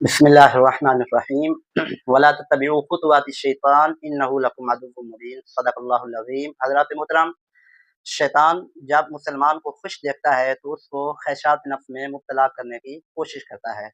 बिस्मिल्लाहिर्रहमानिर्रहीम वला तत्तबिउ खुतवातिश-शैतान इन्नहु लकुम अदुव्वुम मुबीन सदक़ल्लाहुल अज़ीम। हज़रात मोहतरम, शैतान जब मुसलमान को खुश देखता है तो उसको ख़ैशात नफ्स में मुब्तला करने की कोशिश करता है।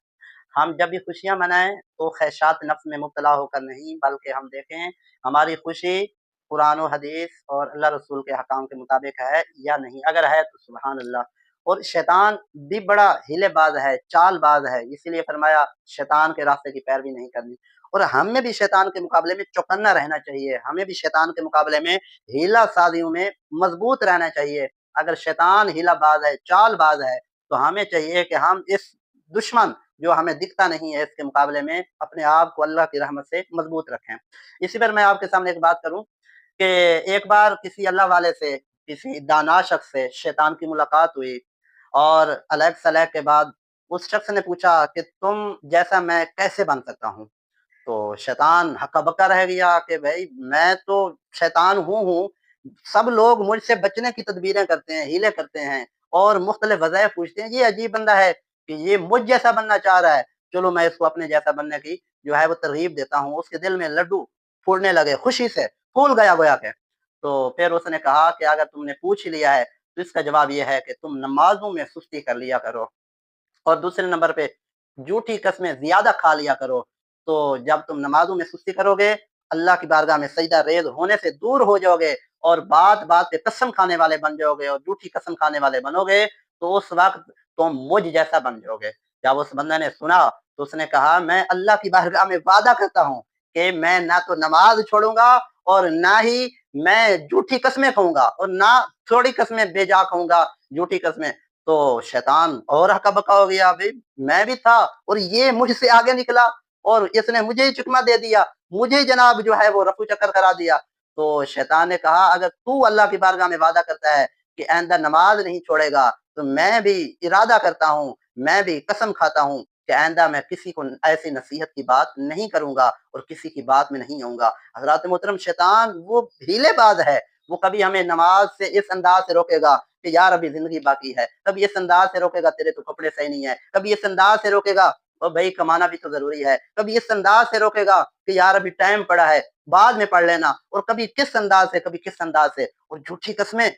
हम जब भी खुशियाँ मनाएँ तो ख़ैशात नफ्स में मुब्तला होकर नहीं, बल्कि हम देखें हमारी खुशी कुरान व हदीस और अल्लाह रसूल के अहकाम के मुताबिक है या नहीं। अगर है तो सुभान अल्लाह। और शैतान भी बड़ा हीलेबाज़ है, चालबाज़ है, इसीलिए फरमाया शैतान के रास्ते की पैरवी नहीं करनी। और हमें भी शैतान के मुकाबले में चौकन्ना रहना चाहिए, हमें भी शैतान के मुकाबले में हीला साज़ियों में मज़बूत रहना चाहिए। अगर शैतान हीलाबाज़ है, चालबाज़ है, तो हमें चाहिए कि हम इस दुश्मन जो हमें दिखता नहीं है इसके मुकाबले में अपने आप को अल्लाह की रहमत से मज़बूत रखें। इसी पर मैं आपके सामने एक बात करूँ कि एक बार किसी अल्लाह वाले से, किसी दाना शख्स से शैतान की मुलाकात हुई और अलग-सलग के बाद उस शख्स ने पूछा कि तुम जैसा मैं कैसे बन सकता हूँ? तो शैतान हक्का-बक्का रह गया कि भई मैं तो शैतान हूँ, सब लोग मुझसे बचने की तदबीरें करते हैं, हीले करते हैं और मुख्तलिफ वज़ाइफ पूछते हैं। ये अजीब बंदा है कि ये मुझ जैसा बनना चाह रहा है, चलो मैं इसको अपने जैसा बनने की जो है वो तरग़ीब देता हूँ। उसके दिल में लड्डू फूटने लगे खुशी से, फूल गया गोया के। तो फिर उसने कहा कि अगर तुमने पूछ ही लिया है, तो इसका जवाब ये है कि तुम नमाज़ों में सुस्ती कर लिया करो। और दूसरे नंबर पे झूठी कस्में ज़्यादा खा लिया करो। तो जब तुम नमाज़ों में सुस्ती करोगे, अल्लाह की बारगाह में सजदा रेज़ होने से दूर हो जाओगे और बात-बात पे कसम खाने वाले बन जाओगे और झूठी कसम खाने वाले बनोगे, तो उस वक़्त तुम मुझ जैसा बन जाओगे। जब उस बंदे ने सुना, तो उसने कहा मैं अल्लाह की बारगाह में वादा करता हूँ कि मैं ना तो नमाज़ छोड़ूँगा और ना ही मैं झूठी कस्में खाऊँगा और ना थोड़ी कस्में बेजा खाऊँगा, झूठी कस्में। तो शैतान और हक्का-बक्का हो गया, भई मैं भी था और ये मुझसे आगे निकला और इसने मुझे ही चुकमा दे दिया, मुझे जनाब जो है वो रफू चक्कर करा दिया। तो शैतान ने कहा अगर तू अल्लाह की बारगाह में वादा करता है कि आइंदा नमाज़ नहीं छोड़ेगा, तो मैं भी इरादा करता हूँ, मैं भी कसम खाता हूँ कि आइंदा मैं किसी को ऐसी नसीहत की बात नहीं करूँगा और किसी की बात में नहीं आऊँगा। हज़रात मोहतरम, शैतान वो हीलेबाज़ है, वो कभी हमें नमाज़ से इस अंदाज़ से रोकेगा कि यार अभी ज़िंदगी बाकी है, कभी इस अंदाज़ से रोकेगा तेरे तो कपड़े सही नहीं है, कभी इस अंदाज़ से रोकेगा ओ भई कमाना भी तो ज़रूरी है, कभी इस अंदाज़ से रोकेगा कि यार अभी टाइम पड़ा है, बाद में पढ़ लेना, और कभी किस अंदाज़ से, कभी किस अंदाज़ से। और झूठी कस्में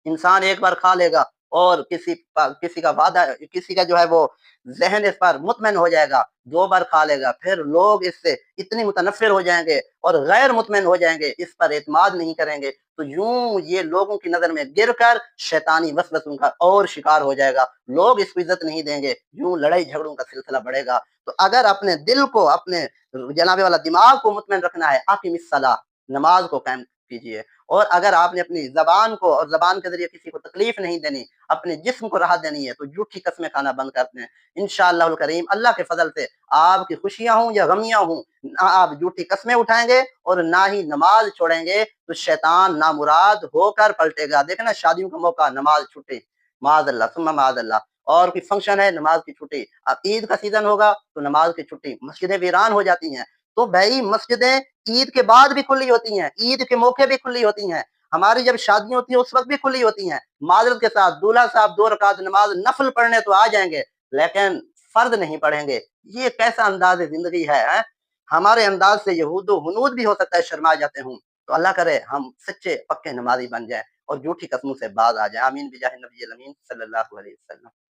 इंसान एक बार खा लेगा और किसी का वादा, किसी का जो है वो ज़हन इस पर मुतमइन हो जाएगा, 2 बार खा लेगा, फिर लोग इससे इतनी मुतनफ़िर हो जाएँगे और गैर मुतमिन हो जाएँगे, इस पर एतमाद नहीं करेंगे। तो यूँ ये लोगों की नज़र में गिरकर शैतानी वसवसों का और शिकार हो जाएगा। लोग इसको इज़्ज़त नहीं देंगे, यूँ लड़ाई-झगड़ों का सिलसिला बढ़ेगा। तो अगर अपने दिल को, अपने जनाबे वाला दिमाग को मुतमिन रखना है, अक़िमिस्सलाह, नमाज़ को कायम कीजिए। और अगर आपने अपनी ज़बान को और ज़बान के ज़रिए किसी को तकलीफ़ नहीं देनी, अपने जिस्म को राहत देनी है, तो झूठी कस्में खाना बंद कर दें। इंशाअल्लाहुल करीम अल्लाह के फ़ज़ल से आपकी खुशियाँ हों या गमियाँ हों, ना आप झूठी कस्में उठाएँगे और ना ही नमाज़ छोड़ेंगे, तो शैतान नामुराद होकर पलटेगा। देखें ना, शादियों का मौका, नमाज़ छूटी, माज़अल्लाह सुम्मा माज़अल्लाह, और कोई फ़ंक्शन है, नमाज़ की छुट्टी। अब ईद का सीज़न होगा, तो नमाज़ की छुट्टी, मस्जिदें वीरान हो जाती हैं। तो भई मस्जिदें ईद के बाद भी खुली होती हैं, ईद के मौके भी खुली होती हैं। हमारी जब शादियाँ होती हैं उस वक़्त भी खुली होती हैं। माज़रत के साथ दूल्हा साहब 2 रकात नमाज़ नफ़ल पढ़ने तो आ जाएँगे, लेकिन फ़र्ज़ नहीं पढ़ेंगे। ये कैसा अंदाज़ ज़िंदगी है, हैं? हमारे अंदाज़ से यहूद-ओ-हनूद भी हो सकता है शर्मा जाते हों। तो अल्लाह करे हम सच्चे पक्के नमाज़ी बन जाएँ और झूठी कस्मों से बाज़ आ जाएँ। आमीन बिजाहि नबी अमीन सल्लल्लाहु अलैहि वसल्लम।